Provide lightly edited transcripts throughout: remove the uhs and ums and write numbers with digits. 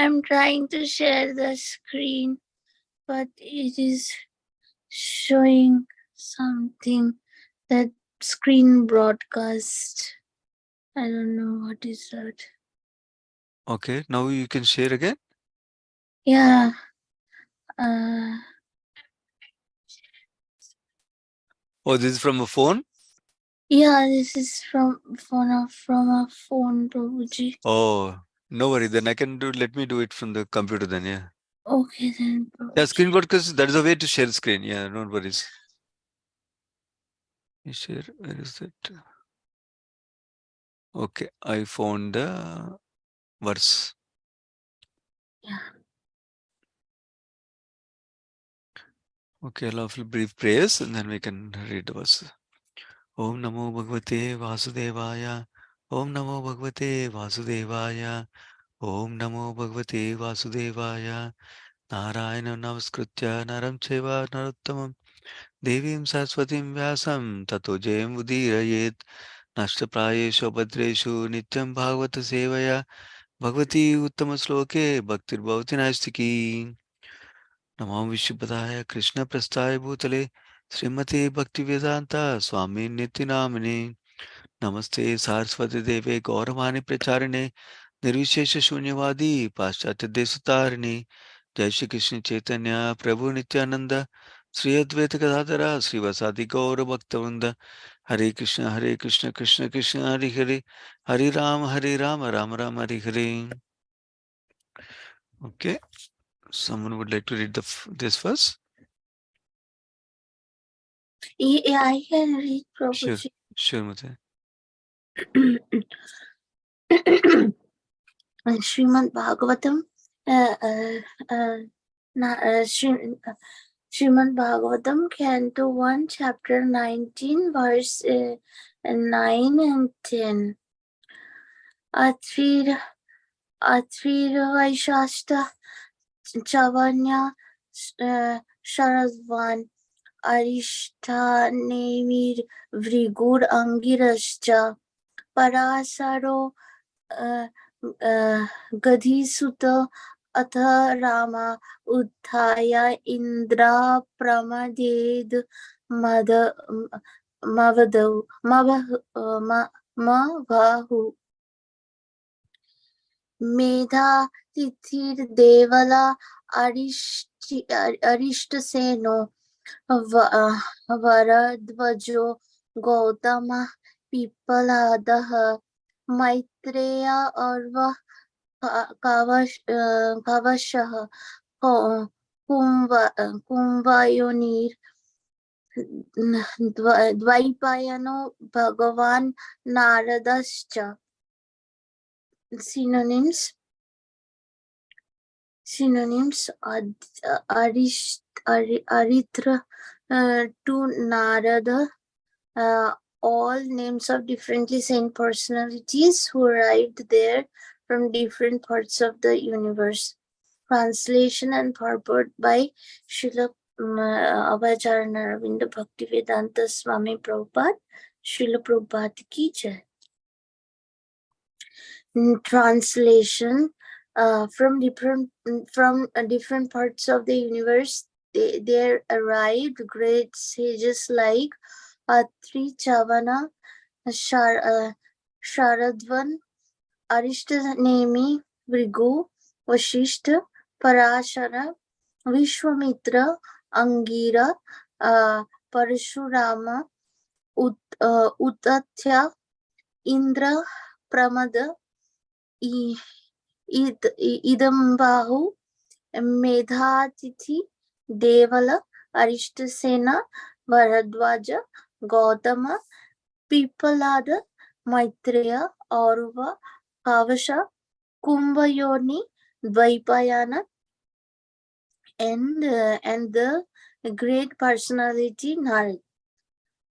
I'm trying to share the screen, but it is showing something that screen broadcast. I don't know what is that. Okay, now you can share again. Yeah. Oh, this is from a phone? Yeah, this is from a phone, Prabhuji. Oh, no worry. Then I can do. Let me do it from the computer then. Yeah. Okay then, Yeah, Prabhuji. screen broadcast. That is a way to share screen. Yeah, no worries. You share. Where is it? Okay, I found the verse. Yeah. Okay, lawful brief prayers, and then we can read the verse. Om Namo Bhagavate Vasudevaya. Om Namo Bhagavate Vasudevaya. Om Namo Bhagavate Vasudevaya. Narayana Namaskritya Naram Cheva Narottamam Devim Saraswatim Vyasam Tato Jayam Udirayet Nashtaprayeshu Bhadreshu Nityam Bhagavata Sevaya Bhagavati Uttama Sloke Bhaktir Bhavati Naistiki Namam Vishwapadaaya Krishna Prasthaya Bhutale Srimate Bhaktivedanta Swami Nityanamine Namaste Saraswati Deve Gauravani Pracharine Nirvishesha Shunyavadi Paschatya Desutarini Jai Shri Krishna Chaitanya Prabhu Nityananda Sri Advaita Gadadhara Srivasadi Gaura Bhaktavinda Hare Krishna Krishna Krishna Hare Hare Hare Rama Rama Rama Hare Hare. Okay, someone would like to read this first? Yeah, I can read, Sure, Prabhuji. sure, Mate. Srimad Bhagavatam, uh, uh, uh, Srimad Bhagavatam, Canto 1, Chapter 19, verse 9 and 10. Atvir Vaishashta Chavanya Sharadvan Arishtanemir Vrigur Angirascha Parasaro गधिसुत अथ राम उत्थाय इन्द्रा प्रमदेद मद मवदौ मवहु मेधा तिथिर्देवला अरिष्टसेनो वरध्वजो गौतम पिप्पलादः मैत्रेय अर्व कवशः कुम्भयोनिर् द्वैपायनो भगवान् नारदश्च. Synonyms Arithra to Narada, all names of differently sane personalities who arrived there from different parts of the universe. Translation and purport by Srila Abhacharana Ravinda Bhaktivedanta Swami Prabhupada. Srila Prabhupada ki jai. Translation from different parts of the universe. There arrived great sages like Atri, Chavana, Sharadvan, Arishtanemi, Vrigu, Vashishta, Parashara, Vishwamitra, Angira, Parashurama, Utatya, Indra, Pramada, Idambahu, Medhatithi, Devala, Arishtasena, Bharadwaja, Gautama, Pippalada, Maitreya, Auruva, Kavasha, Kumbhayoni, Dvaipayana, and the great personality Narad.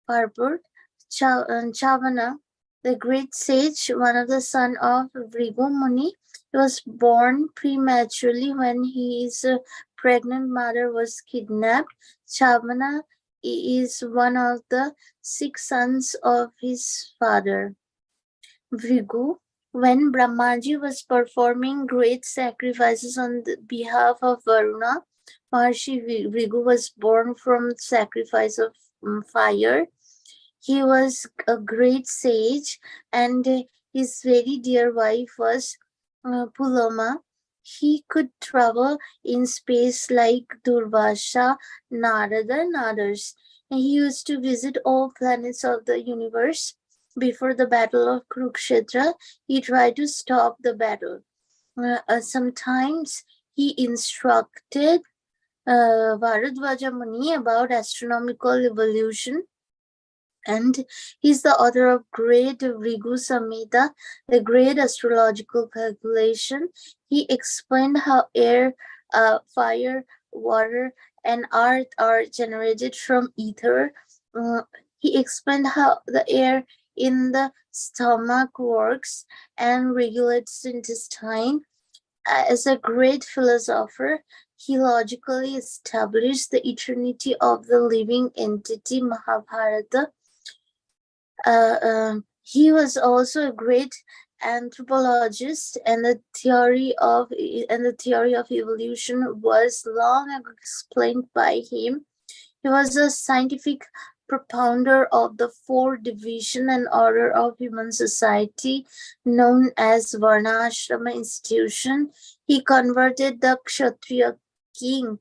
Purport: Chavana, the great sage, one of the son of Vrigu Muni, was born prematurely when his pregnant mother was kidnapped. Chavana is one of the 6 sons of his father. Vrigu, When Brahmaji was performing great sacrifices on the behalf of Varuna, Maharshi Vrigu was born from sacrifice of fire. He was a great sage, and his very dear wife was Puloma. He could travel in space like Durvasha, Narada, and others. And he used to visit all planets of the universe. Before the battle of Kurukshetra, he tried to stop the battle. Sometimes he instructed Bharadwaja Muni about astronomical evolution, and he's the author of great Vrigu Samhita, the great astrological calculation. He explained how air, fire, water, and earth are generated from ether. Uh, he explained how the air in the stomach works and regulates intestine. As a great philosopher, he logically established the eternity of the living entity Mahabharata. He was also a great anthropologist, and the theory of evolution was long ago explained by him. He was a scientific propounder of the four division and order of human society known as Varnashrama institution. He converted the Kshatriya king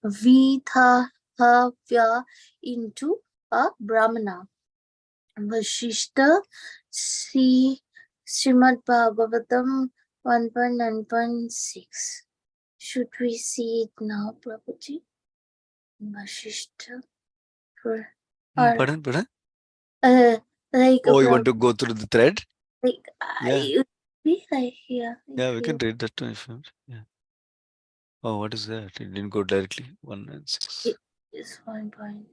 Vithavya into a Brahmana. Vashishta, Srimad Bhagavatam 1.9.6. Should we see it now, Prabhuji? Vashishta for or Pardon? like Oh, you want to go through the thread? like Yeah. yeah, Yeah, we if can you read that too if you want. Yeah. Oh, what is that? It didn't go directly. 1 and 6. it is 1 point.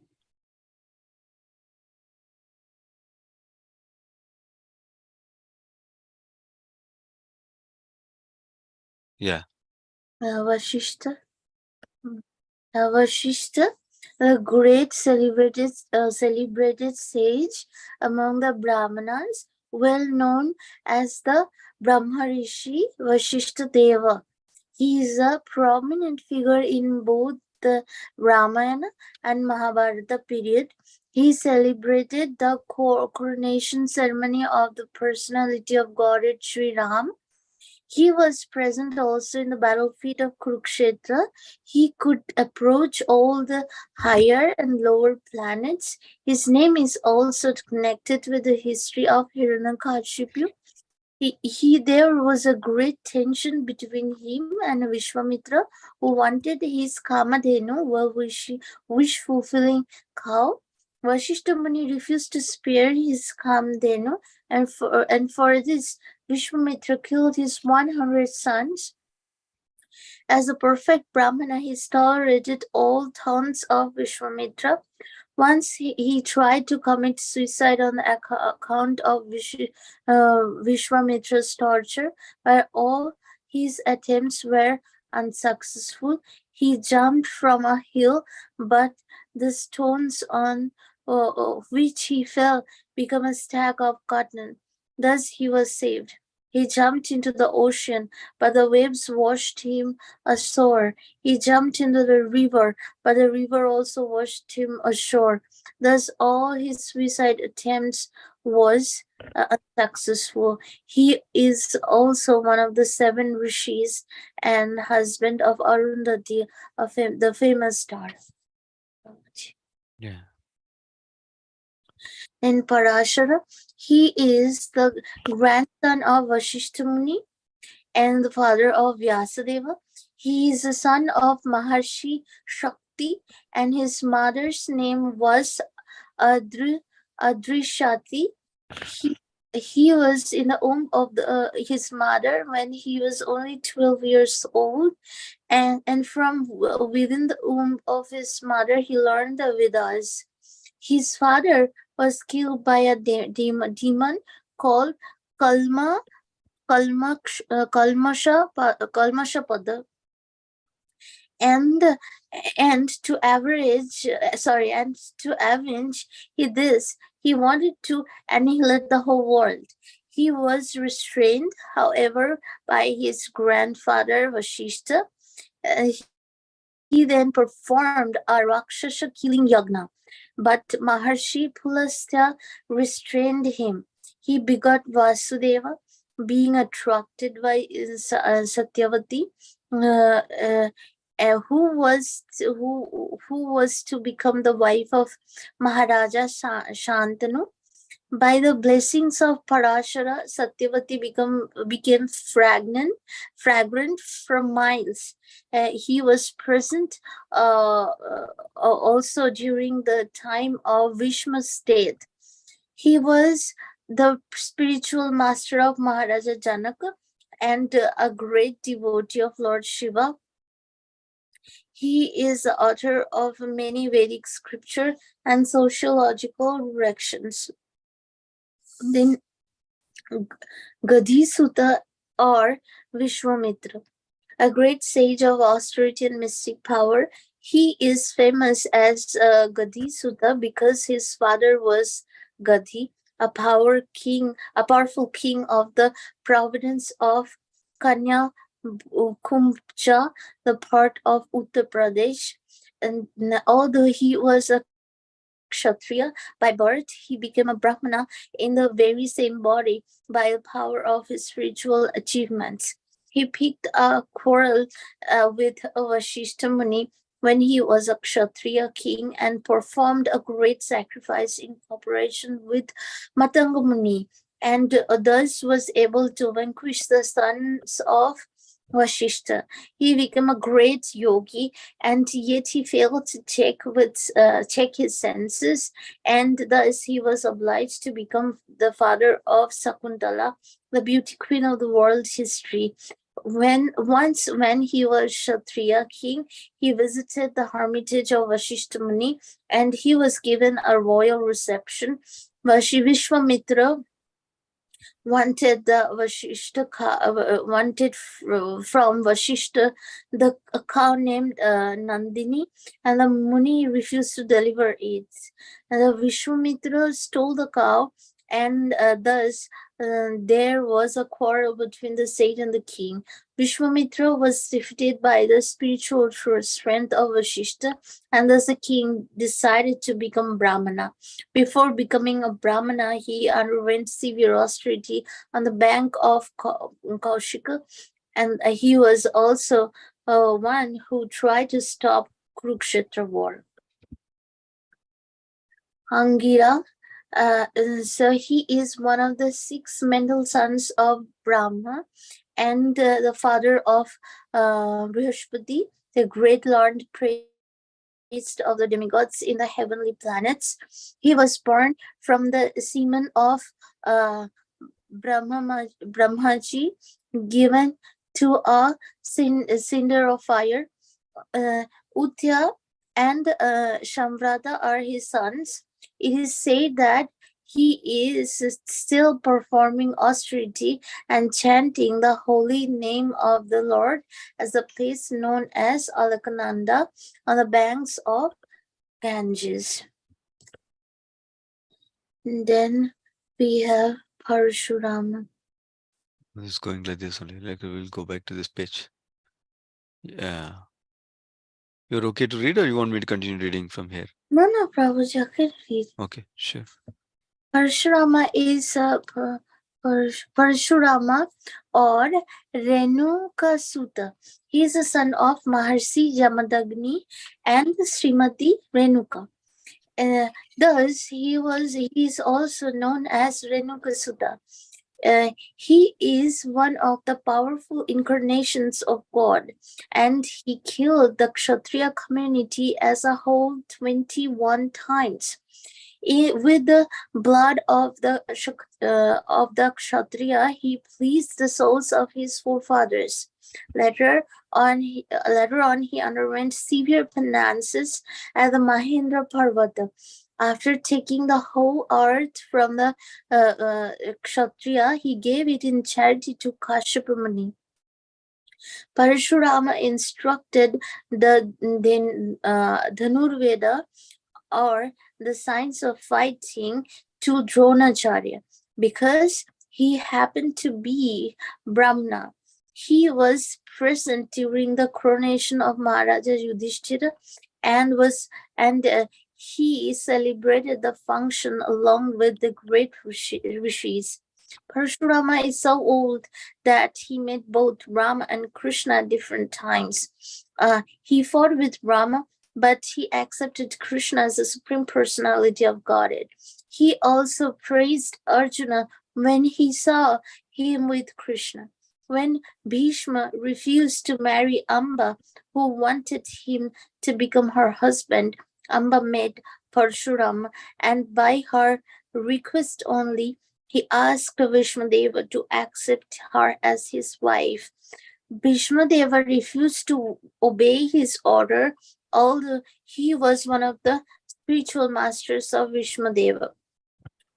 Yeah. Vashishta. Vashishta, a great celebrated sage among the Brahmanas, well known as the Brahmarishi Vashishta Deva. He is a prominent figure in both the Ramayana and Mahabharata period. He celebrated the coronation ceremony of the personality of Godhead Sri Ram. He was present also in the battlefield of Kurukshetra. He could approach all the higher and lower planets. His name is also connected with the history of Hiranyakashipu. There was a great tension between him and Vishwamitra, who wanted his Kamadhenu, wish fulfilling cow. Vashishta Muni refused to spare his Kamadhenu, and for this, Vishwamitra killed his 100 sons. As a perfect Brahmana, he tolerated all taunts of Vishwamitra. Once he tried to commit suicide on the account of Vishwamitra's torture, but all his attempts were unsuccessful. He jumped from a hill, but the stones on which he fell became a stack of cotton. Thus he was saved. He jumped into the ocean, but the waves washed him ashore. He jumped into the river, but the river also washed him ashore. Thus, all his suicide attempts was unsuccessful. He is also one of the seven rishis and husband of Arundhati, the famous star. Yeah. In Parashara, he is the grandson of Vashishta Muni and the father of Vyasadeva. He is the son of Maharshi Shakti, and his mother's name was Adrishati. He he was in the womb of his mother when he was only 12 years old, and from within the womb of his mother he learned the Vedas. His father was killed by a demon called Kalma Kalmashapada, and to avenge this, he wanted to annihilate the whole world. He was restrained, however, by his grandfather Vashishta. He then performed a Rakshasa killing yagna, but Maharshi Pulastya restrained him. He begot Vasudeva, being attracted by Satyavati, uh, uh, who was to become the wife of Maharaja Shantanu. By the blessings of Parashara, Satyavati became fragrant from miles. He was present also during the time of Vishma's death. He was the spiritual master of Maharaja Janaka and a great devotee of Lord Shiva. He is the author of many Vedic scripture and sociological directions. Then Gadhisuta or Vishwamitra, a great sage of austerity and mystic power. He is famous as Gadhisuta because his father was Gadhi, a powerful king of the province of Kanya Kumbcha, the part of Uttar Pradesh. And although he was a Kshatriya by birth, he became a Brahmana in the very same body by the power of his spiritual achievements. He picked a quarrel with Vashishta Muni when he was a Kshatriya king and performed a great sacrifice in cooperation with Matanga Muni, and thus was able to vanquish the sons of Vashishta. He became a great yogi, and yet he failed to check his senses, and thus he was obliged to become the father of Sakuntala, the beauty queen of the world history. When he was Kshatriya king, he visited the hermitage of Vashishta Muni, and he was given a royal reception. Vishwamitra wanted from Vashishta the a cow named Nandini, and the Muni refused to deliver it. And the Vishwamitra stole the cow, and thus there was a quarrel between the sage and the king. Vishwamitra was defeated by the spiritual strength of Vashishta, and thus the king decided to become Brahmana. Before becoming a Brahmana, he underwent severe austerity on the bank of Kaushika, and he was also one who tried to stop Kurukshetra war. Angira, so he is one of the 6 mental sons of Brahma and the father of Brihaspati, the great Lord priest of the demigods in the heavenly planets. He was born from the semen of uh, Brahmaji, given to a cinder of fire. Utya and Shamvrata are his sons. It is said that he is still performing austerity and chanting the holy name of the Lord as the place known as Alakananda on the banks of Ganges. And then we have Parashurama. This is going like this only. Like we'll go back to this page. Yeah. You're okay to read, or you want me to continue reading from here? No, Prabhuji, I can read. Okay, sure. Parashurama is Parashurama or Renuka Sutta. He is a son of Maharshi Jamadagni and Srimati Renuka. Thus, he is also known as Renuka Sutta. He is one of the powerful incarnations of God, and he killed the Kshatriya community as a whole 21 times. With the blood of the Kshatriya, he pleased the souls of his forefathers. Later on, he underwent severe penances at the Mahendra Parvata. After taking the whole earth from the Kshatriya, he gave it in charity to Kashyapa Muni. Parashurama instructed the Dhanurveda, or the science of fighting, to Dronacharya. Because he happened to be Brahmana. He was present during the coronation of Maharaja Yudhishthira and he celebrated the function along with the great rishis. Parashurama is so old that he met both Rama and Krishna at different times. He fought with Rama, but he accepted Krishna as the supreme personality of Godhead. He also praised Arjuna when he saw him with Krishna. When Bhishma refused to marry Amba, who wanted him to become her husband, Amba met Parshurama, and by her request only, he asked Vishmadeva to accept her as his wife. Bhishmadeva refused to obey his order, although he was one of the spiritual masters of Vishmadeva.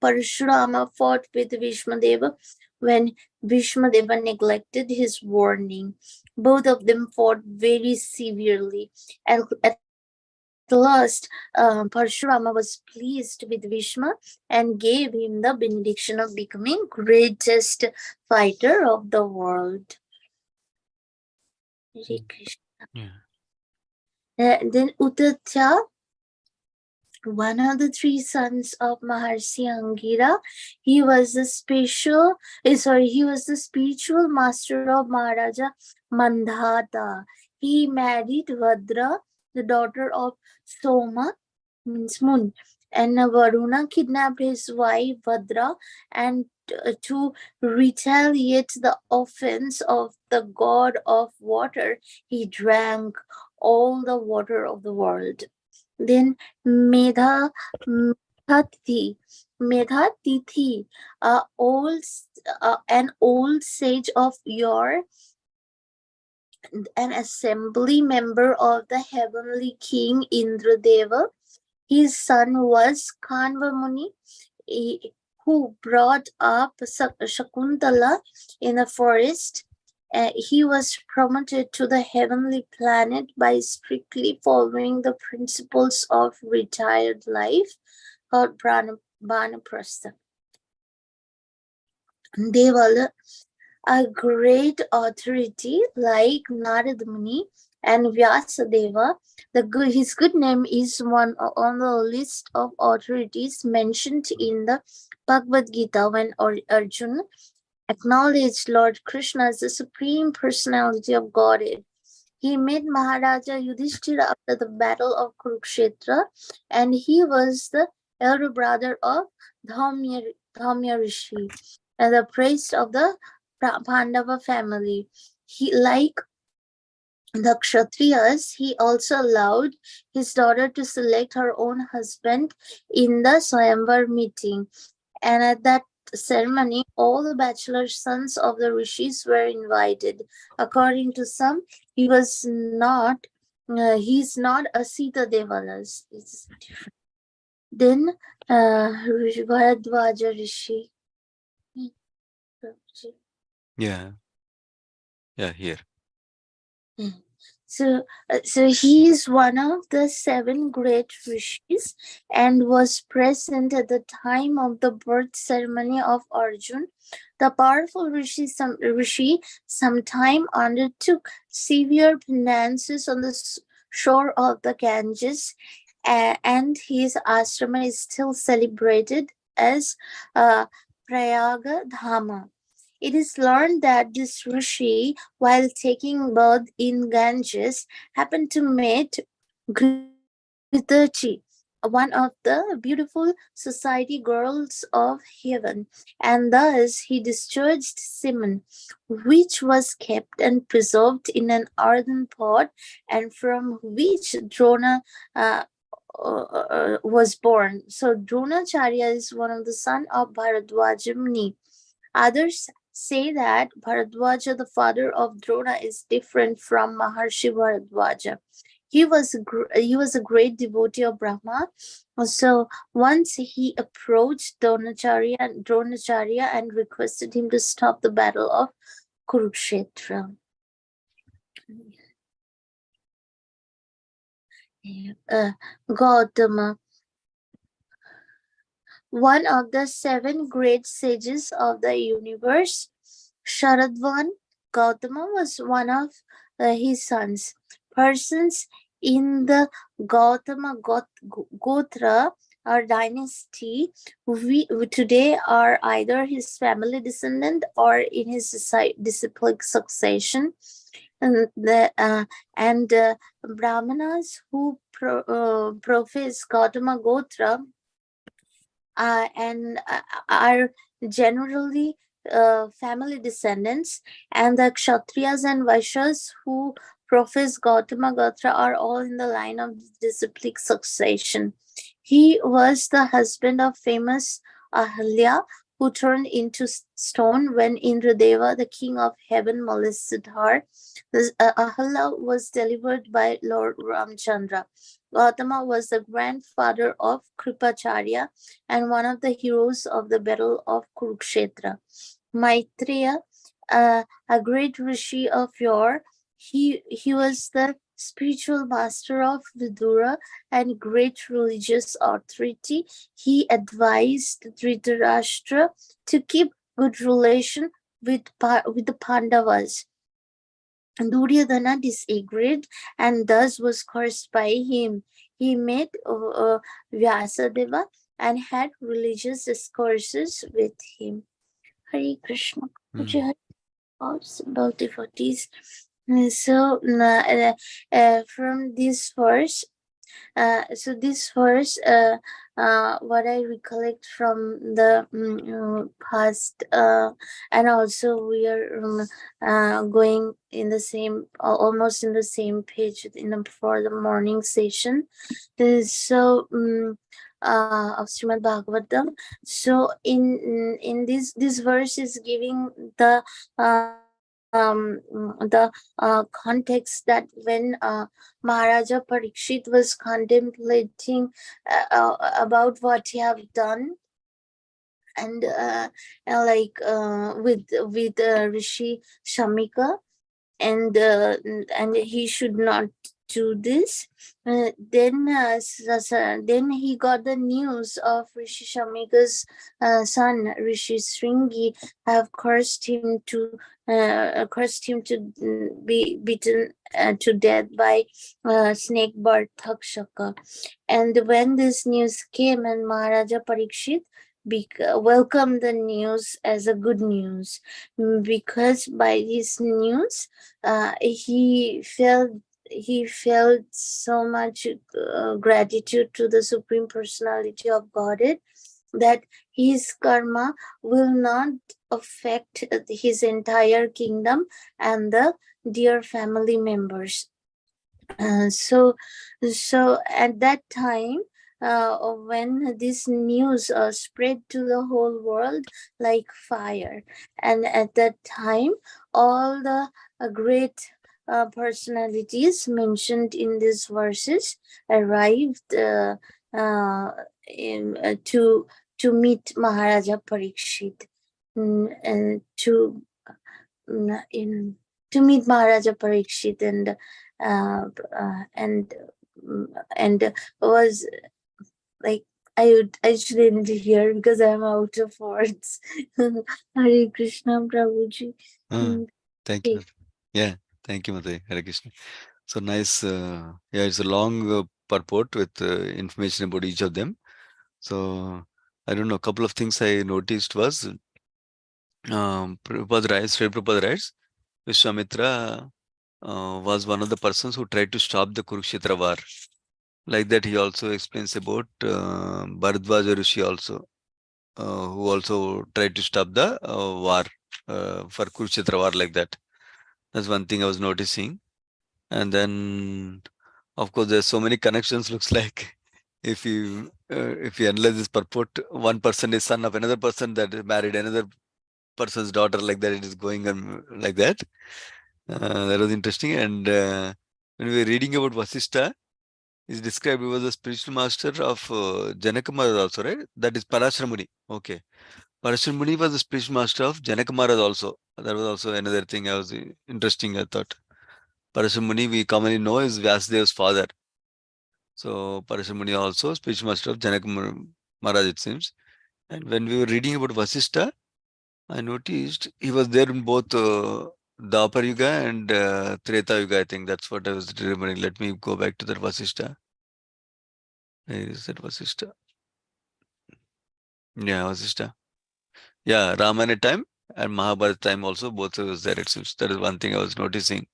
Parashurama fought with Vishmadeva when Vishmadeva neglected his warning. Both of them fought very severely. At last, Parashurama was pleased with Bhishma and gave him the benediction of becoming greatest fighter of the world. Hare Krishna. Then Utatya, one of the three sons of Maharshi Angira, he was the spiritual master of Maharaja Mandhata. He married Vadra, the daughter of Soma, means moon, and Varuna kidnapped his wife Vadra, and to retaliate the offense of the god of water, he drank all the water of the world. Then Medha Medhatithi, an old sage of yore, an assembly member of the heavenly king Indradeva. His son was Kanva Muni, who brought up Shakuntala in the forest. He was promoted to the heavenly planet by strictly following the principles of retired life called Banaprastha. Devala, a great authority like Narad Muni and Vyasadeva, his good name is one on the list of authorities mentioned in the Bhagavad Gita when Arjuna acknowledged Lord Krishna as the supreme personality of Godhead. He met Maharaja Yudhishthira after the battle of Kurukshetra, and he was the elder brother of Dhaumya Rishi, and the priest of the Pandava family. Like the Kshatriyas, he also allowed his daughter to select her own husband in the Swayamvar meeting. And at that ceremony, all the bachelor sons of the rishis were invited. According to some, he's not a Sita Devalas. It's different. Then Bharadwaja Rishi. Yeah, here. So he is one of the 7 great rishis and was present at the time of the birth ceremony of Arjun. The powerful rishi sometime undertook severe penances on the shore of the Ganges, and his ashrama is still celebrated as Prayaga Dhama. It is learned that this rishi, while taking birth in Ganges, happened to meet Gritachi, one of the beautiful society girls of heaven, and thus he discharged semen, which was kept and preserved in an earthen pot, and from which Drona was born. So Dronacharya is one of the son of Bharadwaja Muni. Others say that Bharadwaja, the father of Drona, is different from Maharshi Bharadwaja. He was a great devotee of Brahma. So once he approached Dronacharya and requested him to stop the battle of Kurukshetra. Gautama. one of the seven great sages of the universe. Sharadvan Gautama was one of his sons. Persons in the Gautama Gotra or dynasty we today are either his family descendant or in his disciplic succession. And the Brahmanas who profess Gautama Gotra and are generally family descendants, and the Kshatriyas and Vaishyas who profess Gautama Gotra are all in the line of disciplic succession. He was the husband of famous Ahalya, who turned into stone when Indradeva, the king of heaven, molested her. Ahalya was delivered by Lord Ramchandra. Gautama was the grandfather of Kripacharya and one of the heroes of the battle of Kurukshetra. Maitreya, a great rishi of yore, he was the spiritual master of Vidura and great religious authority. He advised Dhritarashtra to keep good relation with the Pandavas. Duryodhana disagreed and thus was cursed by him. He met Vyasadeva and had religious discourses with him. Hare Krishna. Would you Mm. have thoughts about devotees? So, from this verse, this verse, what I recollect from the past, and also we are going in the same, almost in the same page for the morning session. So. Of Srimad Bhagavatam. So in this verse is giving the context that when Maharaja Parikshit was contemplating about what he have done, and with Rishi Shamika, and he should not do this. Then he got the news of Rishi Shamika's son Rishi Sringi have cursed him to be beaten to death by snake bird Takshaka. And when this news came, and Maharaja Parikshit welcomed the news as a good news, because by this news he felt so much gratitude to the Supreme Personality of Godhead that his karma will not affect his entire kingdom and the dear family members. So at that time, when this news spread to the whole world like fire, and at that time, all the great personalities mentioned in these verses arrived to meet Maharaja Parikshit, and in to meet Maharaja Parikshit, uh, and and was like I shouldn't hear because I'm out of words. Hare Krishna Prabhuji. Ah, Mm, thank you. okay. Yeah, thank you, Mate. Hare Krishna. So nice. Yeah, it's a long purport with information about each of them. So I don't know. A couple of things I noticed was Prabhupada writes, Sri Prabhupada writes, Vishwamitra was one of the persons who tried to stop the Kurukshetra war. Like that, he also explains about Bharadwaja Rishi also, who also tried to stop the war for Kurukshetra war like that. That's one thing I was noticing. And then, of course, there's so many connections. Looks like if you analyze this purport, one person is son of another person that is married another person's daughter, like that. It is going on like that. That was interesting. And when we were reading about Vasishtha, is described he was a spiritual master of Janaka Maharaj also, right? That is Parashara Muni. Okay. Parashara Muni was the spiritual master of Janaka Maharaj also. That was also another thing I was interesting, I thought. Parashara Muni we commonly know is Vyasadev's father. So Parashara Muni also spiritual master of Janaka Maharaj, it seems. And when we were reading about Vasishtha, I noticed he was there in both Dwapar Yuga and Treta Yuga. I think that's what I was remembering. Let me go back to that Vasishtha. Where is that Vasishtha? Yeah, Vasishtha. Yeah, Ramayana time and Mahabharata time also, both was there. It seems that is one thing I was noticing.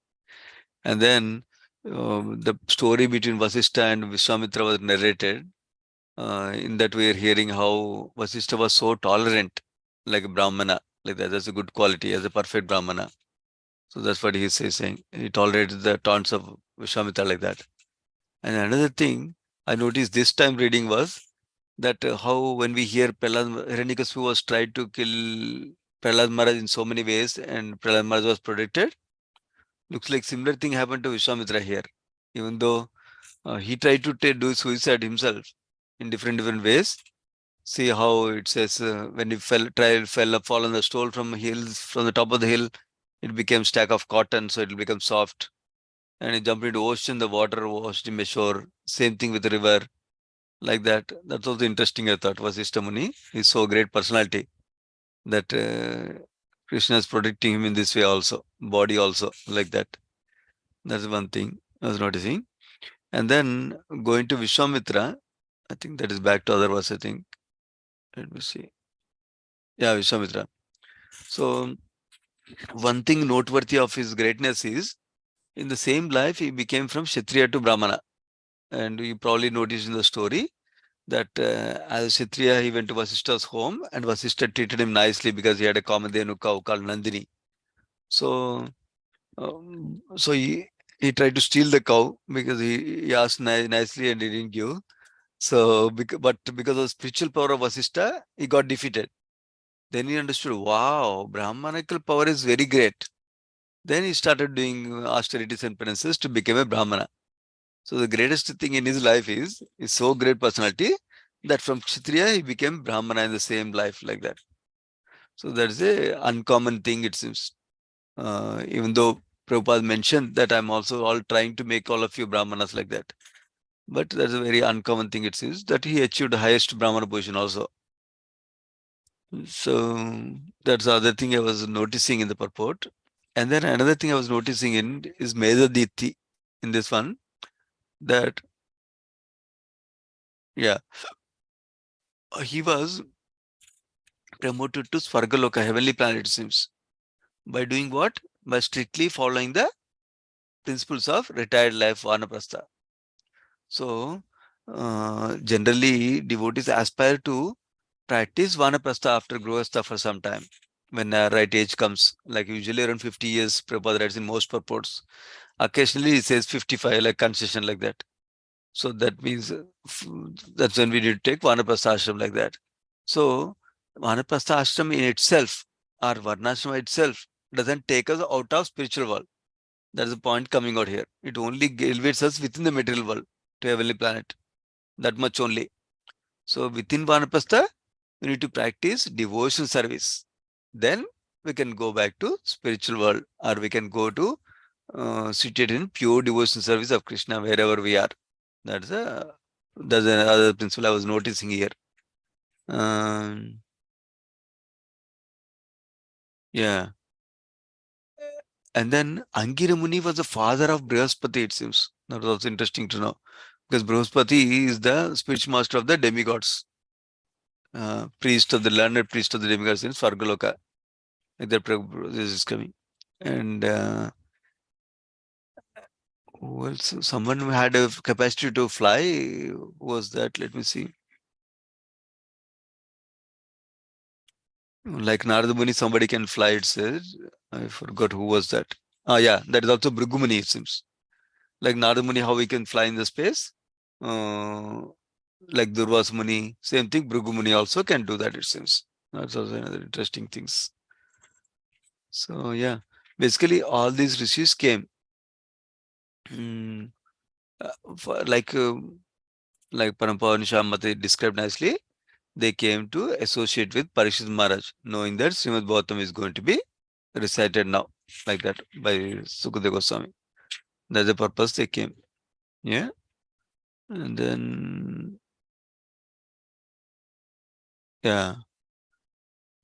And then the story between Vasishtha and Vishwamitra was narrated. In that we are hearing how Vasishtha was so tolerant, like a Brahmana, like that. That's a good quality as a perfect Brahmana. So that's what he is saying. He tolerated the taunts of Vishwamitra like that. And another thing I noticed this time reading was that how when we hear Hiranyakasipu was tried to kill Prahlad Maharaj in so many ways and Prahlad Maharaj was protected. Looks like similar thing happened to Vishwamitra here. Even though he tried to do suicide himself in different ways. See how it says when he fall on the stole from hills from the top of the hill, it became stack of cotton, so it will become soft. And he jumped into ocean, the water washed him ashore. Same thing with the river, like that. That's also interesting. I thought Vasishtha Muni is so great personality that Krishna is protecting him in this way also, body also like that. That's one thing I was noticing. And then going to Vishwamitra, I think that is back to other verse. I think. Let me see. Yeah, Vishwamitra. So one thing noteworthy of his greatness is in the same life he became from Kshatriya to Brahmana. And you probably noticed in the story that as Kshatriya he went to Vasishta's home and Vasishta treated him nicely because he had a Kamadhenu cow called Nandini. So he tried to steal the cow because he asked nicely and he didn't give. So but because of the spiritual power of Vasishta, he got defeated. Then he understood, wow, Brahmanical power is very great. Then he started doing austerities and penances to become a Brahmana. So the greatest thing in his life is so great personality that from Kshatriya he became Brahmana in the same life like that. So that's a uncommon thing it seems. Even though Prabhupada mentioned that I'm also all trying to make all of you Brahmanas like that. But that's a very uncommon thing it seems that he achieved the highest Brahmana position also. So that's the other thing I was noticing in the purport. And then another thing I was noticing in is Medaditi in this one that, yeah, he was promoted to Svargaloka, heavenly planet, it seems. By doing what? By strictly following the principles of retired life, Vanaprastha. So, generally, devotees aspire to practice Vanaprastha after Grihastha for some time when right age comes, like usually around 50 years, Prabhupada writes in most purports. Occasionally, he says 55, like concession like that. So that means that's when we need to take Vanaprastha ashram like that. So Vanaprastha ashram in itself or Varnashrama itself doesn't take us out of spiritual world. That's the point coming out here. It only elevates us within the material world to heavenly planet. That much only. So within Vanaprastha, we need to practice devotion service. Then we can go back to spiritual world or we can go to situated in pure devotion service of Krishna wherever we are. That's a that's another principle I was noticing here. Um, yeah. And then Angira Muni was the father of Brihaspati, it seems. That was also interesting to know. Because Brihaspati is the spiritual master of the demigods, priest of the learned priest of the demigods in Svargaloka. Like that this is coming. And who else? Someone who had a capacity to fly. Who was that? Let me see. Like Narada Muni, somebody can fly, it says. I forgot who was that. Ah, yeah, that is also Bhrigumuni, it seems. Like Narada Muni, how he can fly in the space. Uh, like Durvas Muni, same thing. Bhrigu Muni also can do that, it seems. That's also another interesting things. So, yeah, basically, all these rishis came mm, like Parampara Nishamati described nicely. They came to associate with Parikshit Maharaj, knowing that Srimad Bhagavatam is going to be recited now, like that by Sukadeva Goswami. That's the purpose they came. Yeah. And then Yeah,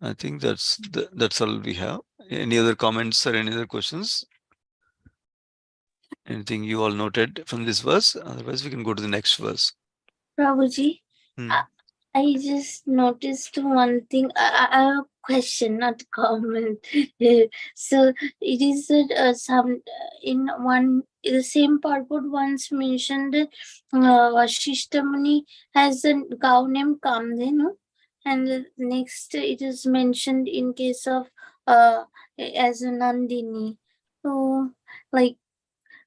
I think that's all we have. Any other comments or any other questions? Anything you all noted from this verse? Otherwise, we can go to the next verse. Prabhuji, Hmm. I, I just noticed one thing. I have a question, not comment. So it is that some in one the same purport once mentioned that Vashishta Muni has a cow named Kamdhenu, and next it is mentioned in case of as a Nandini. So like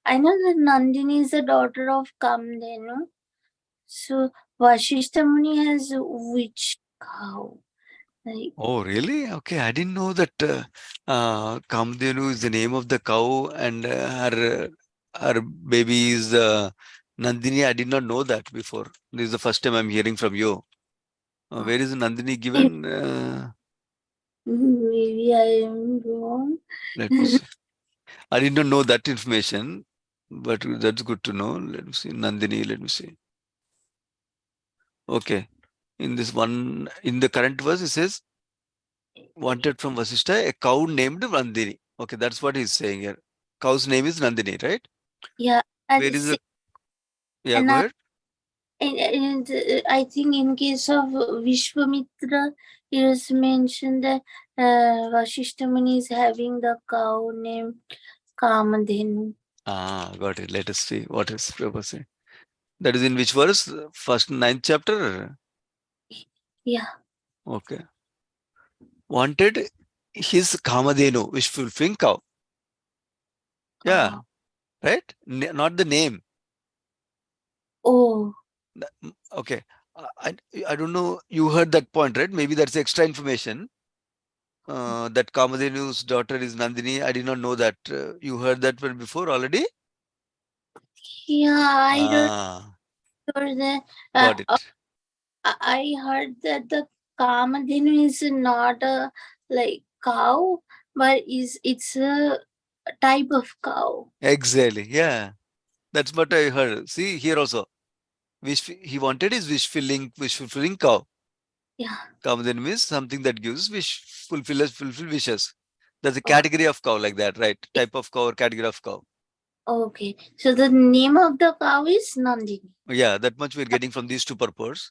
I know that Nandini is the daughter of Kamdhenu. So Vashishta Muni has which cow? Like Oh, really? Okay, I didn't know that Kamdenu is the name of the cow and her baby is Nandini. I did not know that before. This is the first time I'm hearing from you. Where is Nandini given? maybe I am wrong. Let me see. I did not know that information, but that's good to know. Let me see. Nandini, let me see. Okay. In this one, in the current verse, it says, wanted from Vasishta, a cow named Nandini. Okay, that's what he's saying here. Cow's name is Nandini, right? Yeah, at Where the is same, the, yeah, and go ahead. I think in case of Vishwamitra, it is mentioned that Vashishta Muni is having the cow named Kamadhenu. Ah, got it. Let us see what is Prabhupada saying. That is in which verse? First ninth chapter? Yeah. Okay. Wanted his Kamadhenu, which fulfilling cow. Yeah, Uh, right? Not the name. oh, Okay. I don't know. You heard that point, right? Maybe that's extra information. That Kamadhenu's daughter is Nandini. I did not know that. You heard that one before already? yeah. I don't Ah, know that. got it. I heard that the Kamadhenu is not a like cow, but is it's a type of cow. Exactly. Yeah, that's what I heard. See here also. He wanted his wish fulfilling cow. Yeah. Kamadhenu means something that gives fulfill wishes. That's a Oh, category of cow like that, right? Type of cow or category of cow. okay. So the name of the cow is Nandini. Yeah, that much we're getting from these two purports.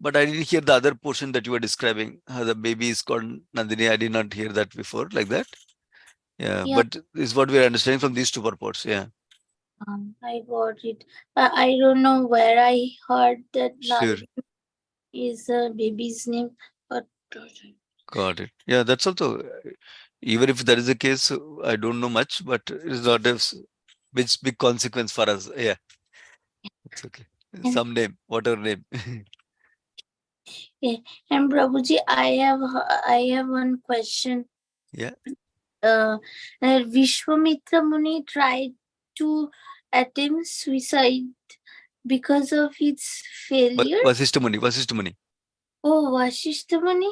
But I didn't hear the other portion that you were describing. How the baby is called Nandini. I did not hear that before like that. Yeah, Yeah, but this is what we're understanding from these two purports. Yeah, I got it. I don't know where I heard that sure. Nandini is a baby's name, but Got it. Yeah, that's also, even if that is the case, I don't know much, but it's not a big consequence for us. Yeah, it's okay. and Some name, whatever name. yeah. And Prabhuji, I have one question. Yeah. uh, Vishwamitra Muni tried to attempt suicide because of its failure. Vasishta Muni. Oh, Vashishta Muni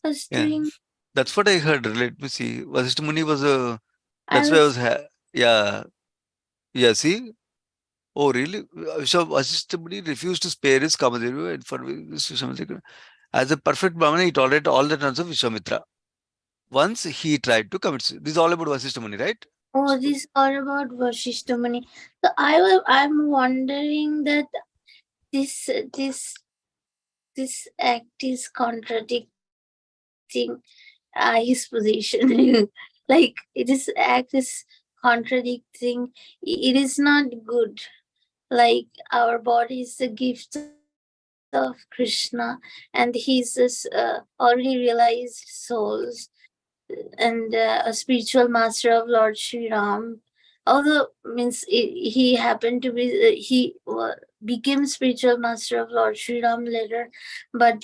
was Yeah, doing. that's what I heard. Let me see. Vasishta Muni was a, I that's why I was. was, yeah, yeah, see. Oh, really? So Vasishta Muni refused to spare his Kamadevu and for this Vishwamitra. As a perfect Brahmana, he tolerated all the terms of Vishwamitra. Once he tried to commit suicide. This is all about Vasishta Muni, right? Oh, So, this is all about Vashishta Muni. So I'm wondering that this this this act is contradicting his position. Like it is act is contradicting. It is not good. Like our body is the gift of Krishna, and he's this already realized souls and a spiritual master of Lord Sri Ram. Although means he happened to be became spiritual master of Lord Sri Ram later, but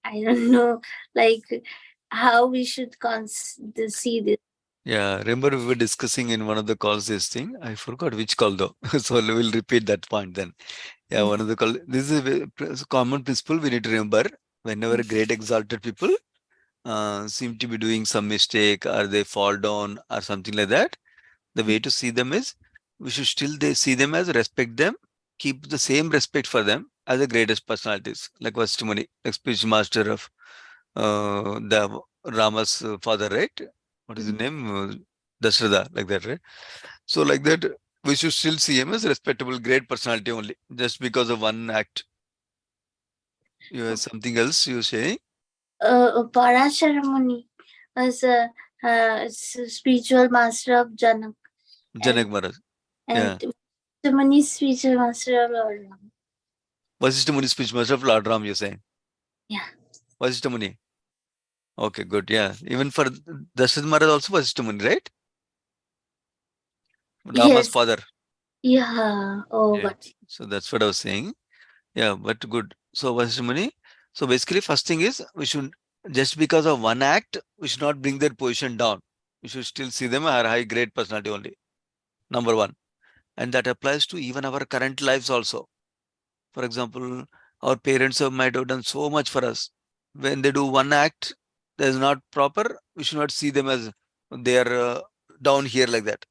I don't know like how we should see this. yeah, remember we were discussing in one of the calls this thing. I forgot which call though. So we'll repeat that point then. Yeah, Yes. one of the call. This is a common principle we need to remember. Whenever great exalted people seem to be doing some mistake or they fall down or something like that, the way to see them is we should still they see them as respect them, keep the same respect for them. as the greatest personalities, like Vastamuni, like speech master of the Rama's father, right? What is his Mm. name? Dashrada, like that, right? So like that, we should still see him as a respectable, great personality only, just because of one act. You have something else you say? Parashara Muni was a spiritual master of Janak, Janak and Maharaj. and Yeah. the Muni spiritual master of Lord Ram. Vasishtha Muni speech master of Lord Ram, you're saying. Yeah. Vasishtha Muni. Okay, good. Yeah. Even for Dasharatha Maharaj also Vasishtha Muni, right? Rama's Yes. father. Yeah. Oh, Yeah. but So that's what I was saying. Yeah, but good. So Vasishtha Muni. So basically, first thing is we should, just because of one act, we should not bring their position down. We should still see them as high great personality only. Number one. And that applies to even our current lives also. For example, our parents might have done so much for us. When they do one act that is not proper, we should not see them as they are down here like that.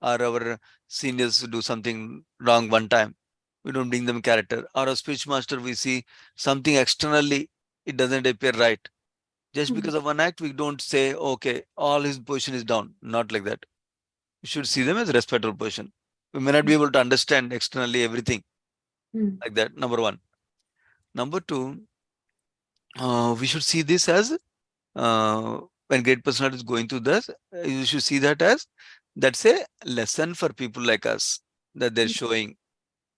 Or our seniors do something wrong one time, we don't bring them character. Or a speech master, we see something externally, it doesn't appear right. Just mm, because of one act, we don't say, okay, all his position is down. Not like that. We should see them as respectable position. We may not be mm, able to understand externally everything mm, like that. Number one. Number two, we should see this as when great personality is going through this, you should see that as that's a lesson for people like us that they're mm, showing.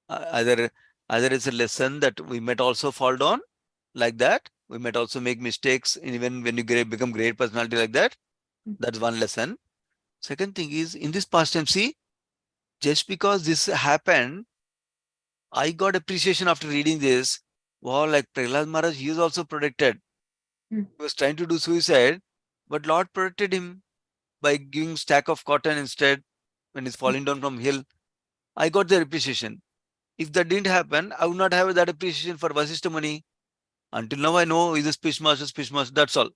Either it's a lesson that we might also fall down like that. We might also make mistakes even when you become great personality like that. mm, That's one lesson. Second thing is in this past time, see, just because this happened, I got appreciation after reading this. Wow, like Prahlad Maharaj, he is also protected. mm, He was trying to do suicide, but Lord protected him by giving stack of cotton instead when he's mm, falling down from hill. I got the appreciation. If that didn't happen, I would not have that appreciation for Vasishtha Muni. Until now, I know he's a speech master, that's all.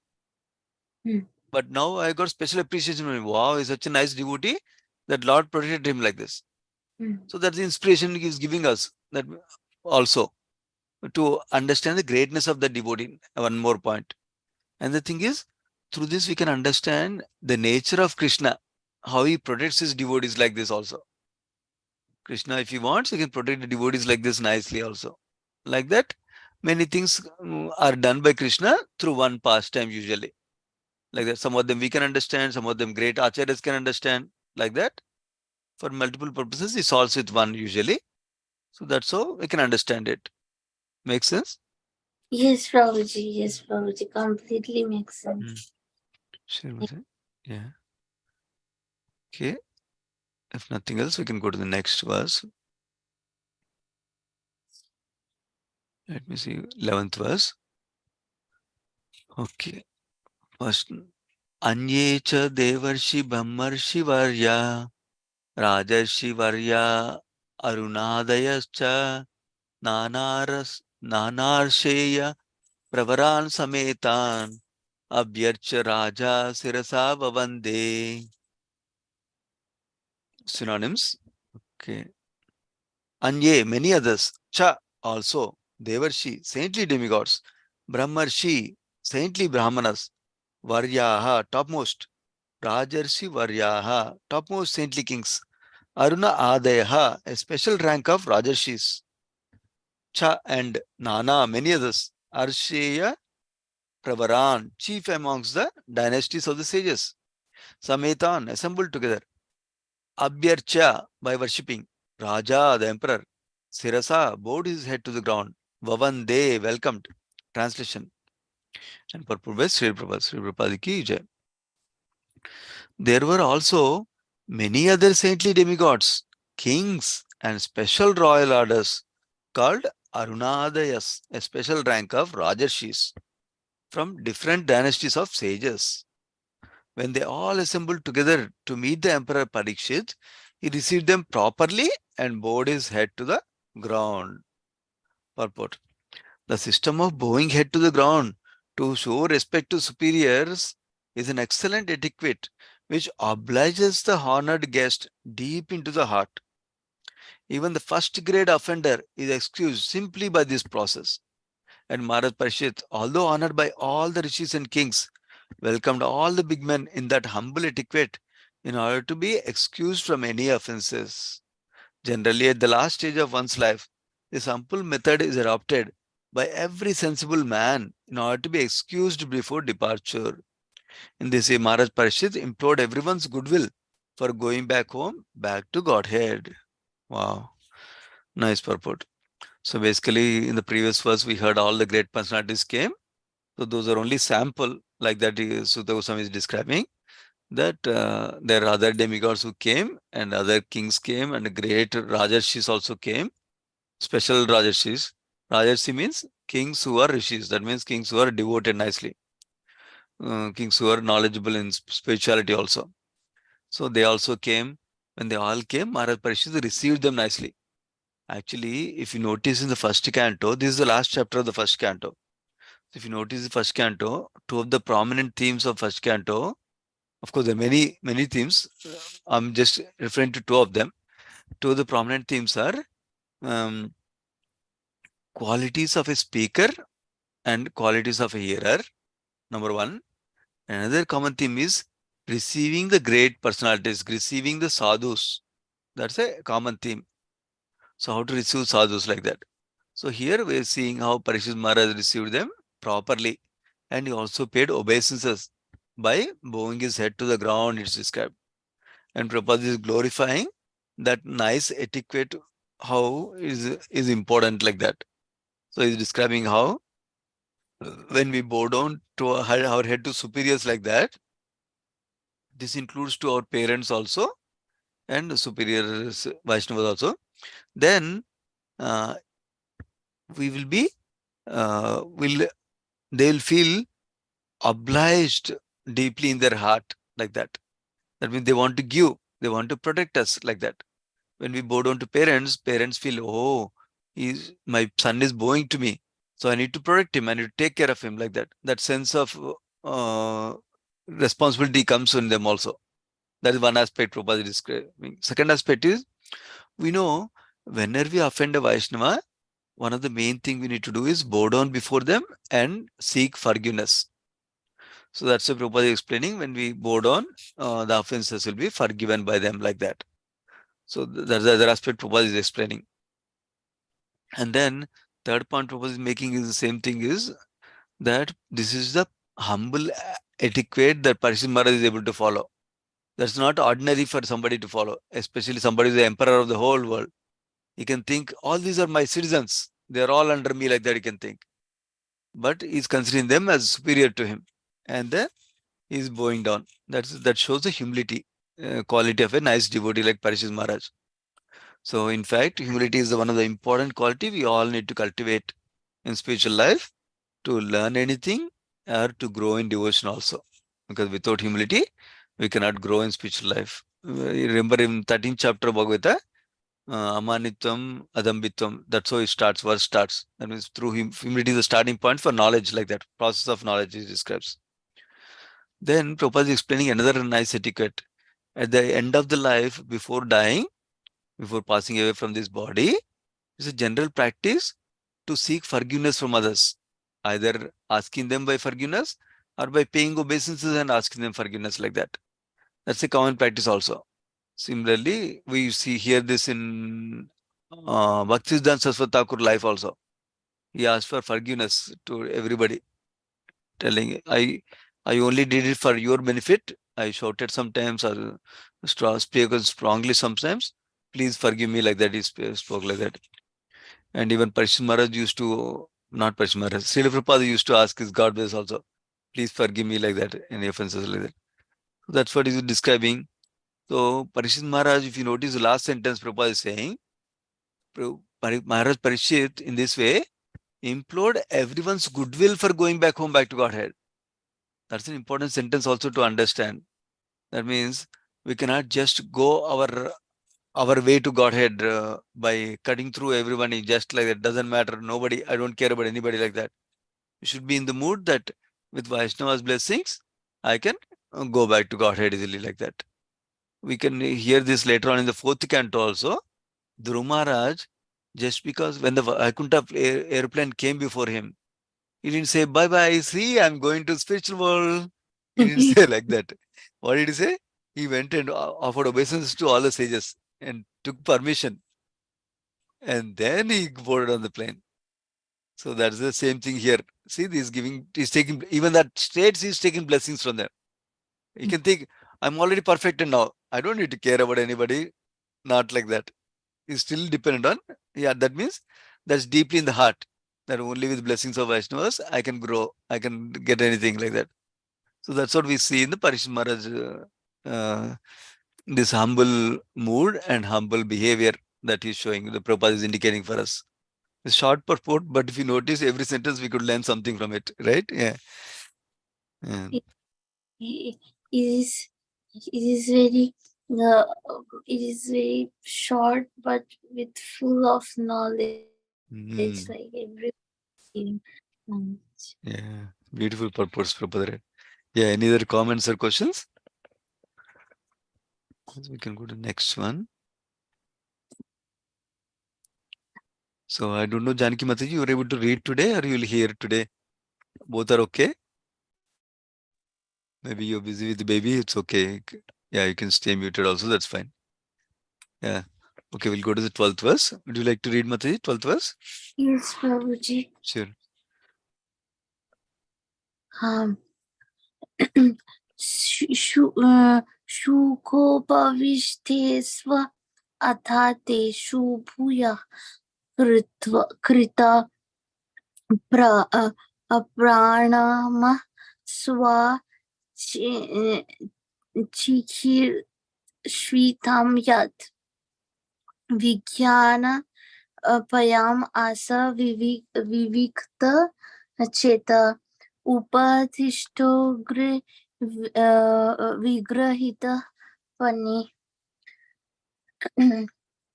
mm, But now I got special appreciation from him. Wow, he's such a nice devotee that Lord protected him like this. mm. So that's the inspiration he's giving us. That also to understand the greatness of the devotee. One more point. And the thing is, through this we can understand the nature of Krishna, how he protects his devotees like this also. Krishna, if he wants, he can protect the devotees like this nicely also. Like that, many things are done by Krishna through one pastime usually. Like that, some of them we can understand, some of them great acharyas can understand. Like that, for multiple purposes, he solves with one usually. So that's how we can understand it. Make sense? Yes, Prabhuji. Yes, Prabhuji. Completely makes Mm. sense. Sure, Mother. Yeah. Okay. If nothing else, we can go to the next verse. Let me see. 11th verse. Okay. First. Anye cha devarshi brahmarshi varya rajarshi varya arunadayascha nanarsheya pravaran sametan abhyarcha raja sirasa vavande. Synonyms. Okay. Anye, many others. Cha, also. Devarshi, saintly demigods. Brahmarshi, saintly brahmanas. Varyaha, topmost. Rajarshi Varyaha, topmost saintly kings. Aruna Adayaha, a special rank of Rajarshis. Cha and Nana, many others. Arsheya Pravaran, chief amongst the dynasties of the sages. Sametan, assembled together. Abhyarcha, by worshipping. Raja, the emperor. Sirasa, bowed his head to the ground. Vavande, welcomed. Translation. And purport by Sri Prabhupada. Sri Prabhupada ki jai. There were also many other saintly demigods, kings, and special royal orders called Arunadayas, a special rank of Rajarshis, from different dynasties of sages. When they all assembled together to meet the Emperor Parikshit, he received them properly and bowed his head to the ground. Purport. The system of bowing head to the ground to show respect to superiors is an excellent etiquette which obliges the honored guest deep into the heart. Even the first grade offender is excused simply by this process. And Maharaj Parishit, although honored by all the rishis and kings, welcomed all the big men in that humble etiquette in order to be excused from any offenses. Generally, at the last stage of one's life, this simple method is adopted by every sensible man in order to be excused before departure. In this way, Maharaj Parishit implored everyone's goodwill for going back home, back to Godhead. Wow, nice purport. So basically, in the previous verse, we heard all the great personalities came. So those are only sample, like that Sutta Goswami is describing, that there are other demigods who came and other kings came and great Rajarshis also came, special Rajarshis. Rajarshi means kings who are rishis. That means kings who are devoted nicely, kings who are knowledgeable in spirituality also. So they also came. When they all came, Maharaj Parishit received them nicely. Actually, if you notice in the first canto, this is the last chapter of the first canto. If you notice the first canto, two of the prominent themes of first canto, of course, there are many themes. I'm just referring to two of them. Two of the prominent themes are um, qualities of a speaker and qualities of a hearer, number one. Another common theme is receiving the great personalities, receiving the sadhus. That's a common theme. So how to receive sadhus like that? So here we are seeing how Parishit Maharaj received them properly. And he also paid obeisances by bowing his head to the ground, it's described. And Prabhupada is glorifying that nice etiquette, how is important like that. So he's describing how when we bow down to our head to superiors like that, this includes to our parents also and superiors Vaishnavas also. Then uh, we will be will they will feel obliged deeply in their heart like that. That means they want to give, they want to protect us like that. When we bow down to parents, parents feel, oh, my son is bowing to me. So I need to protect him. I need to take care of him like that. That sense of uh, responsibility comes in them also. That is one aspect Prabhupada is describing. Second aspect is, we know whenever we offend a Vaishnava, one of the main thing we need to do is bow down before them and seek forgiveness. So that's what Prabhupada is explaining. When we bow down, the offenses will be forgiven by them like that. So that's the other aspect Prabhupada is explaining. And then third point Prabhupada is making is the same thing is that this is the humble etiquette that Parishit Maharaj is able to follow. That's not ordinary for somebody to follow, especially somebody who is the emperor of the whole world. He can think, all these are my citizens. They are all under me like that, he can think. But he's considering them as superior to him. And then he's bowing down. That shows the humility, quality of a nice devotee like Parishit Maharaj. So in fact, humility is one of the important quality we all need to cultivate in spiritual life to learn anything or to grow in devotion also. Because without humility, we cannot grow in spiritual life. You remember in 13th chapter of Bhagavata, Amanitvam, Adambitvam, that's how it starts, verse starts. That means through humility is the starting point for knowledge like that. Process of knowledge it describes. Then Prabhupada is explaining another nice etiquette. At the end of the life, before dying, before passing away from this body, it's a general practice to seek forgiveness from others, either asking them by forgiveness or by paying obeisances and asking them forgiveness like that. That's a common practice also. Similarly, we see here this in Bhaktisiddhanta Saraswati Thakur life also. He asked for forgiveness to everybody, telling, I only did it for your benefit. I shouted sometimes or spoke strongly sometimes. Please forgive me like that. He spoke like that. And even Parishit Maharaj used to, not Parishit Maharaj, Srila Prabhupada used to ask his God bless also. Please forgive me like that, any offenses like that. So that's what he's describing. So Parishit Maharaj, if you notice the last sentence Prabhupada is saying, Maharaj Parishit in this way implored everyone's goodwill for going back home, back to Godhead. That's an important sentence also to understand. That means we cannot just go our way to Godhead by cutting through everybody just like that. Doesn't matter. Nobody, I don't care about anybody like that. You should be in the mood that with Vaishnava's blessings, I can go back to Godhead easily like that. We can hear this later on in the fourth canto also. Dhruv Maharaj, just because when the Vaikuntha airplane came before him, he didn't say, bye bye, see, I'm going to spiritual world. He didn't say like that. What did he say? He went and offered obeisance to all the sages and took permission. And then he boarded on the plane. So that's the same thing here. See, he's taking, even that states, he's taking blessings from them. You can think, I'm already perfected now. I don't need to care about anybody. Not like that. He's still dependent on, yeah, that means that's deeply in the heart. That only with blessings of Vaishnavas, I can grow. I can get anything like that. So that's what we see in the Parishit Maharaj, this humble mood and humble behavior that he's showing. The Prabhupada is indicating for us. A short purport, but if you notice every sentence, we could learn something from it, right? Yeah. Yeah. it is it is very uh, it is very short but with full of knowledge, like every Mm. um, Yeah. Beautiful purpose, Prabhupada. Yeah. Any other comments or questions? We can go to the next one. So I don't know, Janaki Mataji, you were able to read today or you'll hear today? Both are okay? Maybe you're busy with the baby, it's okay. Yeah, you can stay muted also, that's fine. Yeah. Okay, we'll go to the 12th verse. Would you like to read Mataji, 12th verse? yes, Prabhuji. Sure. um शुकोपविष्टेष्व अथा तेषु भूयः कृता प्राणामः स्वा चिकीर्षितां यत् विज्ञान पयाम आसा विविक्त चेत उपतिष्ठो विग्रहित पन्नी.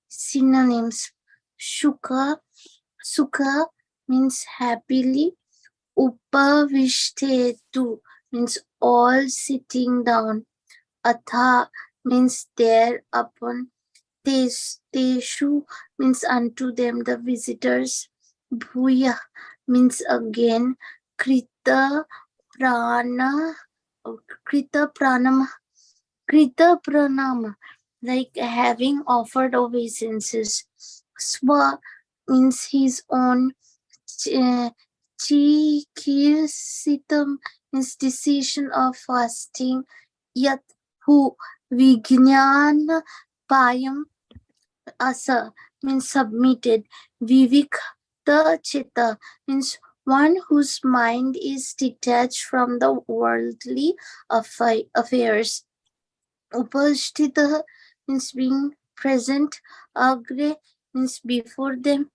Synonyms: sukha means happily, upavishthetu means all sitting down, atha means thereupon, teshu means unto them the visitors, bhuya means again, krita prana krita pranam krita pranama like having offered obeisances. Swa means his own. Chikirsitam means decision of fasting. Yat who Vijnana Payam Asa means submitted. Vivikta Chitta means one whose mind is detached from the worldly affairs. Upasthita means being present. Agre means before them.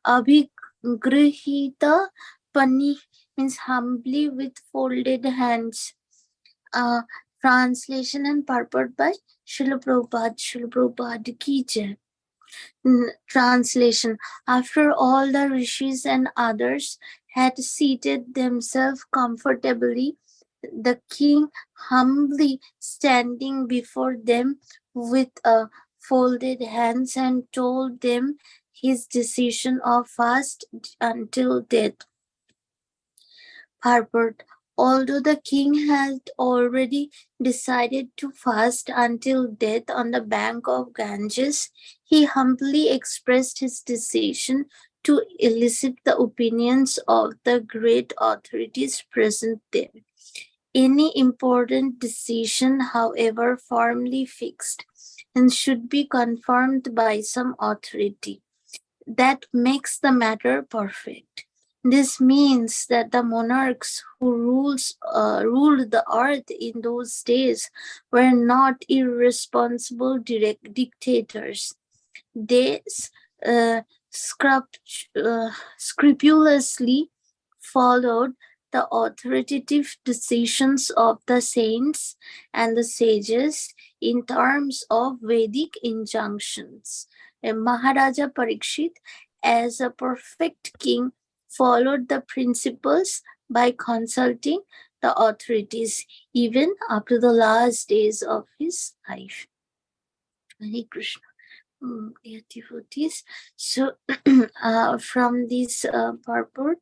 Abhigrahita Pani means humbly with folded hands. Uh, Translation and purport by Srila Prabhupada. Srila Prabhupada ki jai. Translation: After all the rishis and others had seated themselves comfortably, the king, humbly standing before them with folded hands, and told them his decision of fast until death. Purport: Although the king had already decided to fast until death on the bank of Ganges, he humbly expressed his decision to elicit the opinions of the great authorities present there. Any important decision, however firmly fixed, and should be confirmed by some authority. That makes the matter perfect. This means that the monarchs who ruled the earth in those days were not irresponsible dictators. They uh, scrupulously followed the authoritative decisions of the saints and the sages in terms of Vedic injunctions. And Maharaja Parikshit, as a perfect king, followed the principles by consulting the authorities even up to the last days of his life. Hare Krishna. dear devotees. So, from this purport,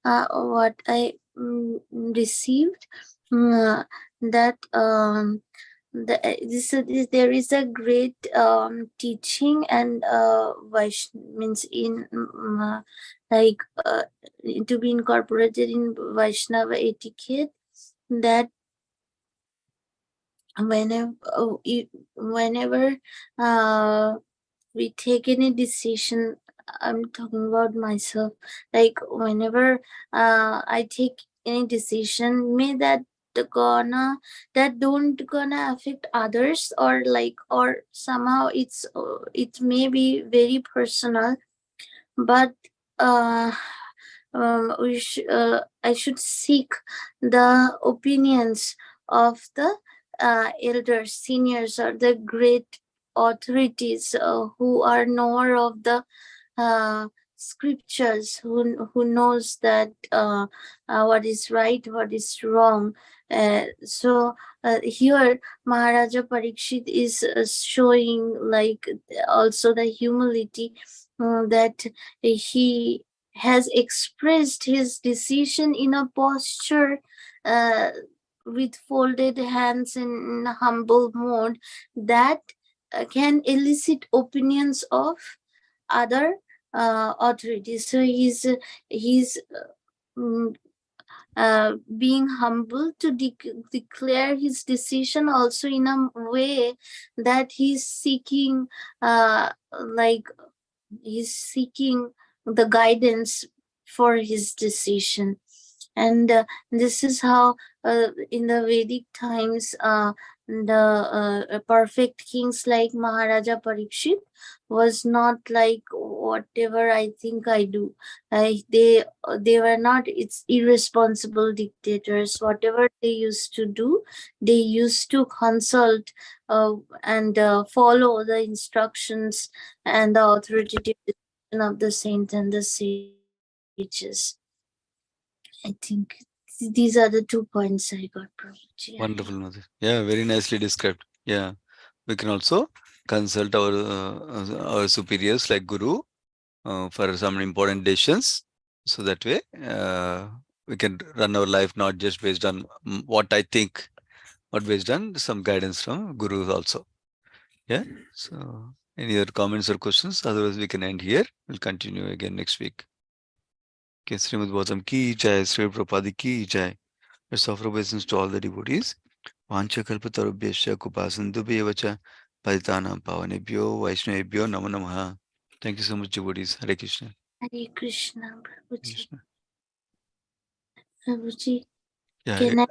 what I received, that there is a great teaching and means in like to be incorporated in Vaishnava etiquette, that whenever whenever uh, we take any decision, I'm talking about myself, like whenever I take any decision, may gonna that don't gonna affect others, or like, or somehow it may be very personal, but uh I should seek the opinions of the elders, seniors, or the great authorities who are knower of the uh, scriptures, who knows that what is right, what is wrong. So here Maharaja Parikshit is showing like also the humility, that he has expressed his decision in a posture uh, with folded hands in humble mode, that can elicit opinions of other authorities. So he's mm, being humble to declare his decision also in a way that he's seeking like he's seeking the guidance for his decision. And this is how in the Vedic times the perfect kings like Maharaja Parikshit was not like whatever I think I do. They were not, it's irresponsible dictators. Whatever they used to do, they used to consult and follow the instructions and the authoritative decision of the saints and the sages. I think these are the 2 points I got, Prabhuji. Wonderful, Mother. Yeah, very nicely described. Yeah, we can also consult our superiors like Guru for some important decisions. So that way, we can run our life not just based on what I think, but based on some guidance from Gurus also. Yeah. So, any other comments or questions? Otherwise, we can end here. We'll continue again next week. Okay, Srimad Bhagavatam ki jai, Sri Prabhupada ki jai. Let's offer obeisance to all the devotees. Vanchakalpatarubhyasya kupasandubhyevacha paditanam pavanebhyo vaishnavebhyo namo namaha. Thank you so much, devotees. Hare Krishna. Hare Krishna, Prabhuji. Krishna. Prabhuji, Yeah, can I?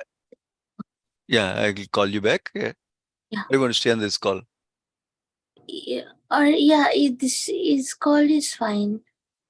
yeah, I will call you back. Yeah. Yeah, I want to stay on this call. yeah, or yeah, this is called is fine.